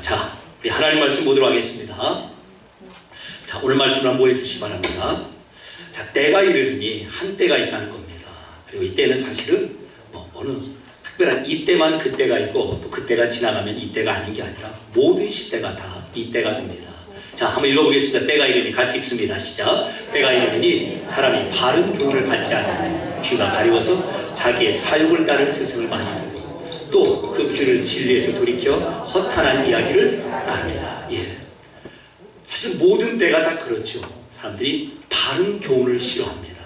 자, 우리 하나님 말씀 보도록 하겠습니다. 자, 오늘 말씀을 한번 보여주시기 바랍니다. 자, 때가 이르리니 한때가 있다는 겁니다. 그리고 이때는 사실은 어느 특별한 이때만 그때가 있고 또 그때가 지나가면 이때가 아닌 게 아니라 모든 시대가 다 이때가 됩니다. 자, 한번 읽어보겠습니다. 때가 이르니 같이 읽습니다. 시작. 때가 이르니 사람이 바른 교훈을 받지 않으면 귀가 가리워서 자기의 사욕을 따를 스승을 많이 두고 또 그 귀를 진리에서 돌이켜 허탄한 이야기를 따릅니다. 예. 사실 모든 때가 다 그렇죠. 사람들이 바른 교훈을 싫어합니다.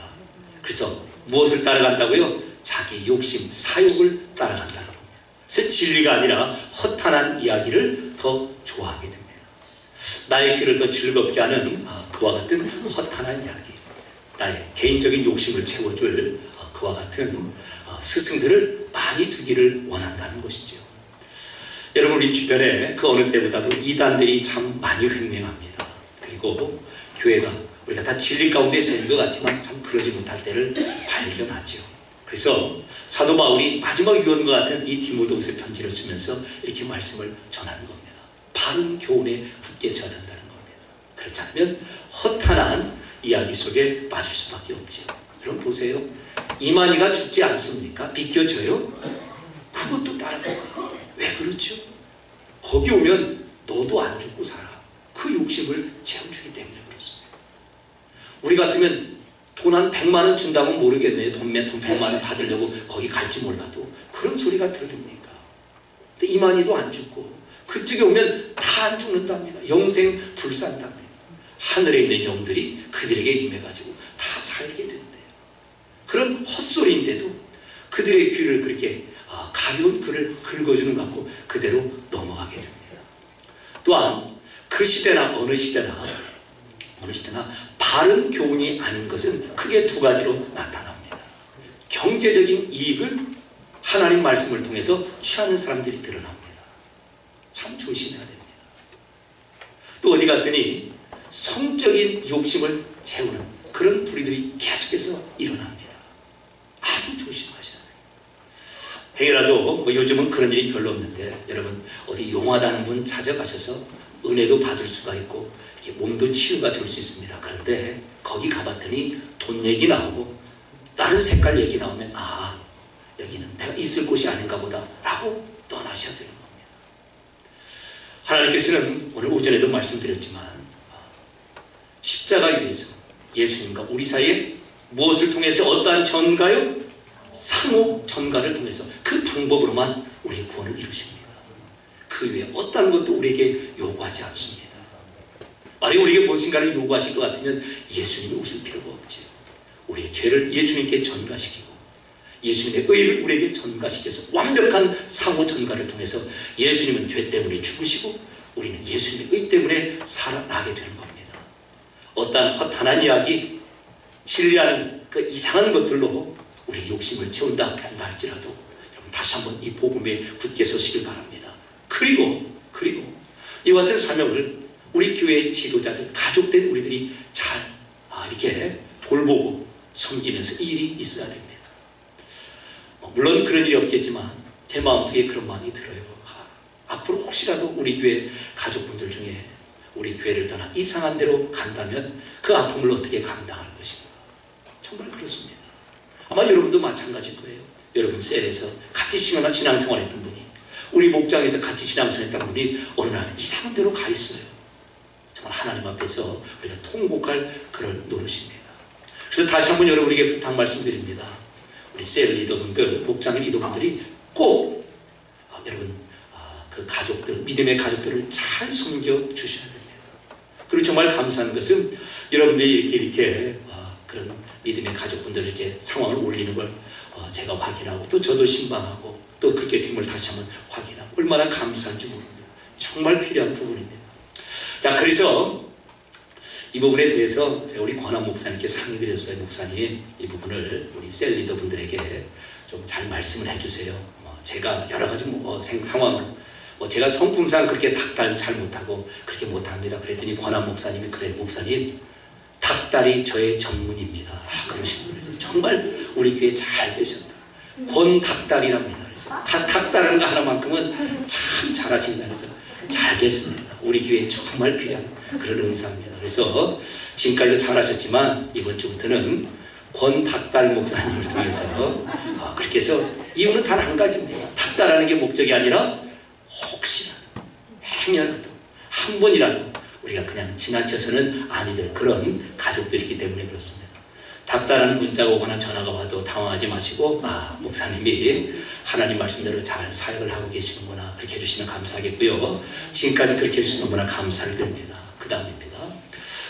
그래서 무엇을 따라간다고요? 자기 욕심, 사욕을 따라간다는 겁니다. 그래서 진리가 아니라 허탄한 이야기를 더 좋아하게 됩니다. 나의 귀를 더 즐겁게 하는 그와 같은 허탄한 이야기, 나의 개인적인 욕심을 채워줄 그와 같은 스승들을 많이 두기를 원한다는 것이죠. 여러분, 우리 주변에 그 어느 때보다도 이단들이 참 많이 횡행합니다. 그리고 교회가 우리가 다 진리 가운데 서는 것 같지만 참 그러지 못할 때를 발견하죠. 그래서 사도 바울이 마지막 유언과 같은 이 디모데후서 편지를 쓰면서 이렇게 말씀을 전하는 겁니다. 바른 교훈에 굳게 서야 된다는 겁니다. 그렇지 않으면 허탄한 이야기 속에 빠질 수밖에 없죠. 여러분 보세요. 이만희가 죽지 않습니까? 비껴져요? 그것도 따라가요. 왜 그렇죠? 거기 오면 너도 안 죽고 살아. 그 욕심을 채워주기 때문에 그렇습니다. 우리 같으면 돈 한 100만 원 준다면 모르겠네요. 돈 100만 원 받으려고 거기 갈지 몰라도 그런 소리가 들립니까? 근데 이만희도 안 죽고 그쪽에 오면 다 안 죽는답니다. 영생 불산답니다. 하늘에 있는 영들이 그들에게 임해가지고 다 살게 된대요. 그런 헛소리인데도 그들의 귀를 그렇게 가벼운 글을 긁어주는 것 같고 그대로 넘어가게 됩니다. 또한 그 시대나 어느 시대나 바른 교훈이 아닌 것은 크게 두 가지로 나타납니다. 경제적인 이익을 하나님 말씀을 통해서 취하는 사람들이 드러납니다. 참 조심해야 됩니다. 또 어디 갔더니 성적인 욕심을 채우는 그런 부리들이 계속해서 일어납니다. 아주 조심하셔야 돼요. 행여라도 요즘은 그런 일이 별로 없는데 여러분 어디 용하다는 분 찾아가셔서 은혜도 받을 수가 있고 이렇게 몸도 치유가 될 수 있습니다. 그런데 거기 가봤더니 돈 얘기 나오고 다른 색깔 얘기 나오면 여기는 내가 있을 곳이 아닌가 보다 라고 떠나셔야 되는 겁니다. 하나님께서는 오늘 오전에도 말씀드렸지만 십자가 위에서 예수님과 우리 사이에 무엇을 통해서 어떠한 전가요? 상호 전가를 통해서 그 방법으로만 우리의 구원을 이루십니다. 그 외에 어떠한 것도 우리에게 요구하지 않습니다. 만약 우리에게 무엇인가를 요구하실 것 같으면 예수님이 오실 필요가 없지. 우리의 죄를 예수님께 전가시키고 예수님의 의를 우리에게 전가시켜서 완벽한 상호 전가를 통해서 예수님은 죄 때문에 죽으시고 우리는 예수님의 의 때문에 살아나게 되는 겁니다. 어떠한 허탄한 이야기, 진리라는 그 이상한 것들로 우리의 욕심을 채운다 한다 할지라도 여러분 다시 한번 이 복음에 굳게 서시길 바랍니다. 그리고 이와 같은 사명을 우리 교회의 지도자들, 가족된 우리들이 잘 이렇게 돌보고 섬기면서 이 일이 있어야 됩니다. 물론 그런 일이 없겠지만 제 마음속에 그런 마음이 들어요. 앞으로 혹시라도 우리 교회 가족분들 중에 우리 교회를 떠나 이상한 데로 간다면 그 아픔을 어떻게 감당할 것인가. 정말 그렇습니다. 아마 여러분도 마찬가지일 거예요. 여러분 셀에서 같이 신앙생활했던 분이 우리 목장에서 같이 신앙생활했던 분이 어느 날 이상한 데로 가 있어요. 정말 하나님 앞에서 우리가 통곡할 그럴 노릇입니다. 그래서 다시 한번 여러분에게 부탁 말씀드립니다. 우리 셀 리더분들, 목장의 리더분들이 꼭 여러분 그 가족들, 믿음의 가족들을 잘 섬겨 주셔야 됩니다. 그리고 정말 감사한 것은 여러분들이 이렇게 그런 믿음의 가족분들 이렇게 상황을 올리는 걸 제가 확인하고 또 저도 신방하고 또 그렇게 됨을 다시 한번 확인하고 얼마나 감사한지 모릅니다. 정말 필요한 부분입니다. 자, 그래서 이 부분에 대해서 제가 우리 권한 목사님께 상의드렸어요. 목사님, 이 부분을 우리 셀 리더분들에게 좀 잘 말씀을 해주세요. 제가 여러 가지 상황으로 제가 성품상 그렇게 닭달 잘 못하고 그렇게 못합니다. 그랬더니 권한 목사님이 그래 목사님 닭달이 저의 전문입니다. 그러시고 그래서 정말 우리 교회 잘 되셨다. 권닭달이랍니다. 그래서 닭달하는 거 하나만큼은 참 잘하신다. 그래서 잘 됐습니다. 우리 교회에 정말 필요한 그런 은사입니다. 그래서 지금까지도 잘하셨지만 이번 주부터는 권닭달 목사님을 통해서 그렇게 해서 이유는 단 한 가지입니다. 닭달하는 게 목적이 아니라 혹시라도 행여라도 한 번이라도 우리가 그냥 지나쳐서는 아니될 그런 가족들이기 때문에 그렇습니다. 닭달하는 문자가 오거나 전화가 와도 당황하지 마시고 목사님이 하나님 말씀대로 잘 사역을 하고 계시는구나 그렇게 해주시면 감사하겠고요. 지금까지 그렇게 해주셔서 너무나 감사를 드립니다. 그 다음입니다.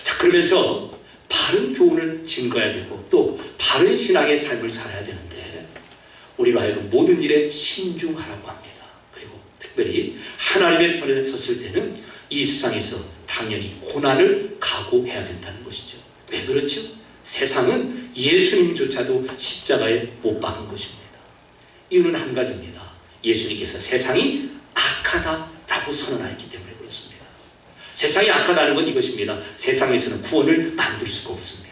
자, 그러면서 바른 교훈을 증거해야 되고 또 바른 신앙의 삶을 살아야 되는데 우리로 하여금 모든 일에 신중하라고 합니다. 그리고 특별히 하나님의 편에 섰을 때는 이 세상에서 당연히 고난을 각오해야 된다는 것이죠. 왜 그렇죠? 세상은 예수님조차도 십자가에 못 박은 것입니다. 이유는 한 가지입니다. 예수님께서 세상이 악하다라고 선언하였기 때문에 그렇습니다. 세상이 악하다는 건 이것입니다. 세상에서는 구원을 만들 수가 없습니다.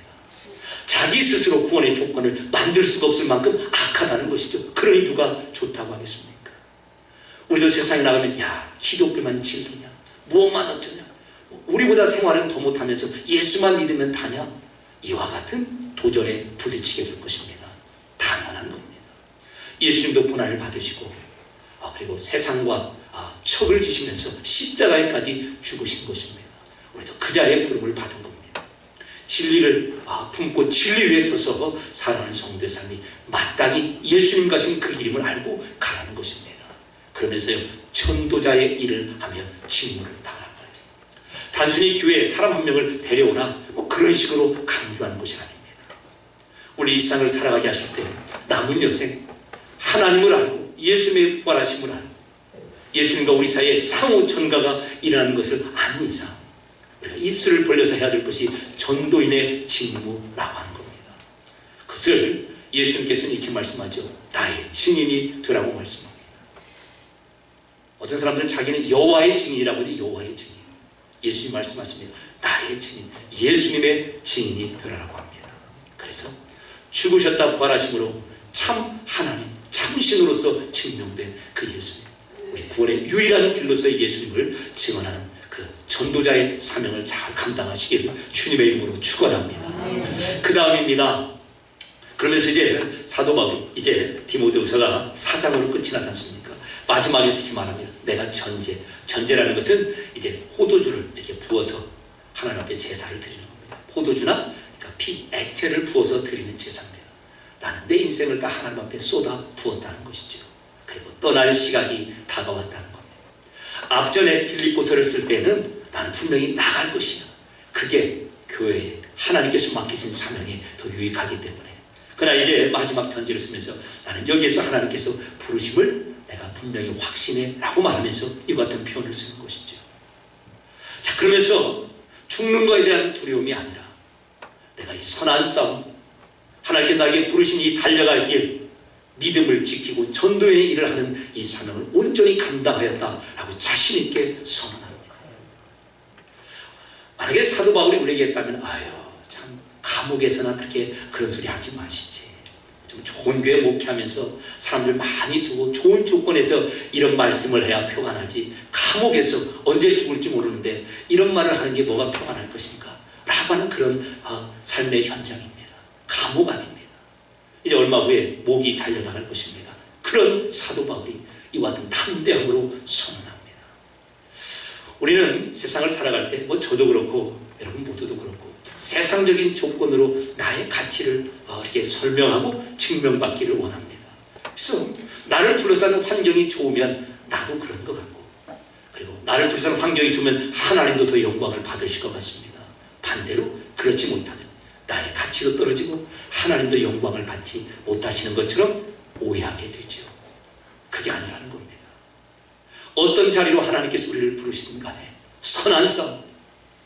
자기 스스로 구원의 조건을 만들 수가 없을 만큼 악하다는 것이죠. 그러니 누가 좋다고 하겠습니까? 우리도 세상에 나가면 기독교만 진리냐, 무엇만 어쩌냐, 우리보다 생활은 더 못하면서 예수만 믿으면 다냐, 이와 같은 도전에 부딪히게 될 것입니다. 당연한 겁니다. 예수님도 고난을 받으시고 그리고 세상과 척을 지시면서 십자가에까지 죽으신 것입니다. 우리도 그 자리에 부름을 받은 겁니다. 진리를 품고 진리 위에 서서 살아가는 성도의 삶이 마땅히 예수님 가신 그 이름을 알고 가라는 것입니다. 그러면서요 전도자의 일을 하며 직무를 다하라는 거죠. 단순히 교회에 사람 한 명을 데려오라 그런 식으로 강조하는 것이 아닙니다. 우리 이 세상을 살아가게 하실 때 남은 여생 하나님을 알고 예수님의 부활하심을 알고 예수님과 우리 사이에 상호 전가가 일어나는 것을 아는 이상 우리가 입술을 벌려서 해야 될 것이 전도인의 직무라고 하는 겁니다. 그것을 예수님께서는 이렇게 말씀하죠. 나의 증인이 되라고 말씀합니다. 어떤 사람들은 자기는 여호와의 증인이라고 하지. 여호와의 증인. 예수님이 말씀하십니다. 나의 증인, 예수님의 증인이 되라고 합니다. 그래서 죽으셨다 부활하심으로 참 하나님, 참 신으로서 증명된 그 예수님, 우리 구원의 유일한 길로서의 예수님을 증언하는 그 전도자의 사명을 잘 감당하시길 주님의 이름으로 축원합니다. 그 다음입니다. 그러면서 이제 사도 바울이 이제 디모데후서가 4장으로 끝이 나지 않습니까? 마지막에 이렇게 말합니다. 내가 전제라는 것은 이제 포도주를 이렇게 부어서 하나님 앞에 제사를 드리는 겁니다. 포도주나 그러니까 피, 액체를 부어서 드리는 제사입니다. 나는 내 인생을 다 하나님 앞에 쏟아 부었다는 것이죠. 그리고 떠날 시각이 다가왔다는 겁니다. 앞전에 빌립보서를 쓸 때는 나는 분명히 나갈 것이야. 그게 교회에 하나님께서 맡기신 사명에 더 유익하기 때문에. 그러나 이제 마지막 편지를 쓰면서 나는 여기에서 하나님께서 부르심을 내가 분명히 확신해 라고 말하면서 이와 같은 표현을 쓰는 것이죠. 자, 그러면서 죽는 것에 대한 두려움이 아니라 내가 이 선한 싸움, 하나님께 나에게 부르신 이 달려갈 길, 믿음을 지키고 전도의 일을 하는 이 사명을 온전히 감당하였다라고 자신 있게 선언합니다. 만약에 사도 바울이 우리에게 했다면 참 감옥에서나 그렇게 그런 소리 하지 마시지. 좀 좋은 교회 목회하면서 사람들 많이 두고 좋은 조건에서 이런 말씀을 해야 표가 나지. 감옥에서 언제 죽을지 모르는데 이런 말을 하는 게 뭐가 표가 날 것인가 라고 하는 그런 삶의 현장입니다. 감옥 아닙니다. 이제 얼마 후에 목이 잘려나갈 것입니다. 그런 사도 바울이 이와 같은 담대함으로 선언합니다. 우리는 세상을 살아갈 때 저도 그렇고 여러분 모두도 그렇고 세상적인 조건으로 나의 가치를 이렇게 설명하고 증명받기를 원합니다. 그래서 나를 둘러싸는 환경이 좋으면 나도 그런 것 같고, 그리고 나를 둘러싸는 환경이 좋으면 하나님도 더 영광을 받으실 것 같습니다. 반대로 그렇지 못하면 나의 가치도 떨어지고 하나님도 영광을 받지 못하시는 것처럼 오해하게 되죠. 그게 아니라는 겁니다. 어떤 자리로 하나님께서 우리를 부르시든 간에 선한 싸움,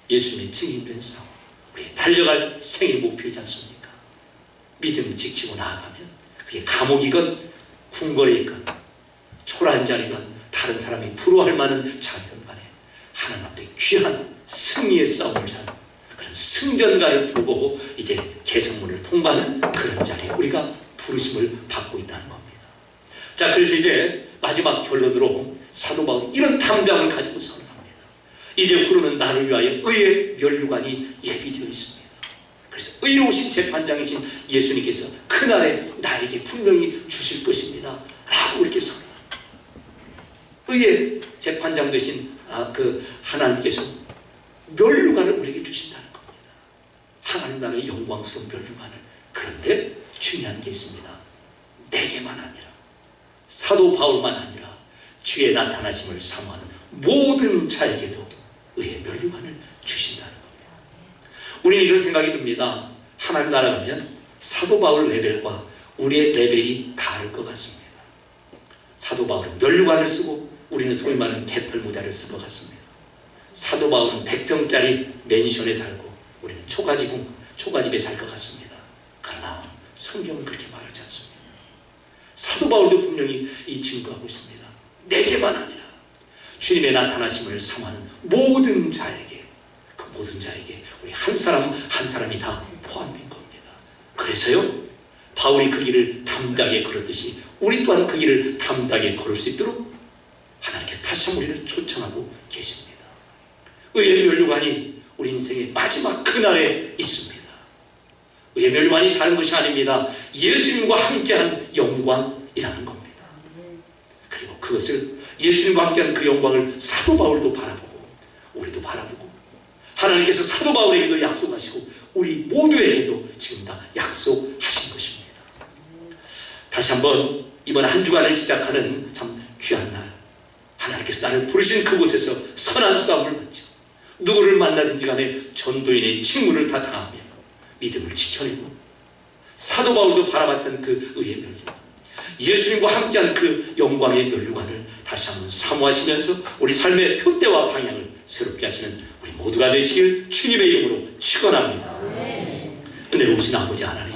예수님의 증인된 싸움, 우리 달려갈 생의 목표이지 않습니까? 믿음 지키고 나아가면 그게 감옥이건 궁궐이건 초라한 자리건 다른 사람이 부러워할 만한 자리건 간에 하나님 앞에 귀한 승리의 싸움을 사는 그런 승전가를 부르고 이제 개성문을 통과하는 그런 자리에 우리가 부르심을 받고 있다는 겁니다. 자, 그래서 이제 마지막 결론으로 사도 바울이 이런 담대함을 가지고 선언합니다. 이제 후로는 나를 위하여 의의 면류관이 예비되어 있습니다. 그래서 의로우신 재판장이신 예수님께서 그날에 나에게 분명히 주실 것입니다 라고 이렇게 선언합니다. 의의 재판장 되신 그 하나님께서 면류관을 우리에게 주신다는 겁니다. 하나님 나라의 영광스러운 면류관을. 그런데 중요한 게 있습니다. 내게만 아니라, 사도 바울만 아니라 주의 나타나심을 사모하는 모든 자에게도 의의 면류관을 주신다는 겁니다. 우리는 이런 생각이 듭니다. 하나님 나라 가면 사도 바울 레벨과 우리의 레벨이 다를 것 같습니다. 사도 바울은 면류관을 쓰고 우리는 소위 말하는 개털 모자를 쓴 것 같습니다. 사도 바울은 100평짜리 맨션에 살고 우리는 초가집에 살 것 같습니다. 그러나 성경은 그렇게 말하지 않습니다. 사도 바울도 분명히 이 증거하고 있습니다. 내게만 아니라 주님의 나타나심을 사모하는 모든 자에게, 그 모든 자에게 우리 한 사람 한 사람이 다 포함된 겁니다. 그래서요, 바울이 그 길을 담대하게 걸었듯이 우리 또한 그 길을 담대하게 걸을 수 있도록 하나님께서 다시 한번 우리를 초청하고 계십니다. 의의 면류관이 우리 인생의 마지막 그날에 있습니다. 의의 면류관이 다른 것이 아닙니다. 예수님과 함께한 영광이라는 겁니다. 그리고 그것을, 예수님과 함께한 그 영광을 사도 바울도 바라보고 우리도 바라보고 하나님께서 사도 바울에게도 약속하시고 우리 모두에게도 지금 다 약속하신 것입니다. 다시 한번 이번 한 주간을 시작하는 참 귀한 날, 하나님께서 나를 부르신 그곳에서 선한 싸움을 마치고 누구를 만나든지 간에 전도인의 직무를 다 다하며 믿음을 지켜내고 사도 바울도 바라봤던 그 의의 면류관, 예수님과 함께한 그 영광의 면류관을 다시 한번 사모하시면서 우리 삶의 표대와 방향을 새롭게 하시는 우리 모두가 되시길 주님의 이름으로 축원합니다. 은혜로우신 아버지 하나님,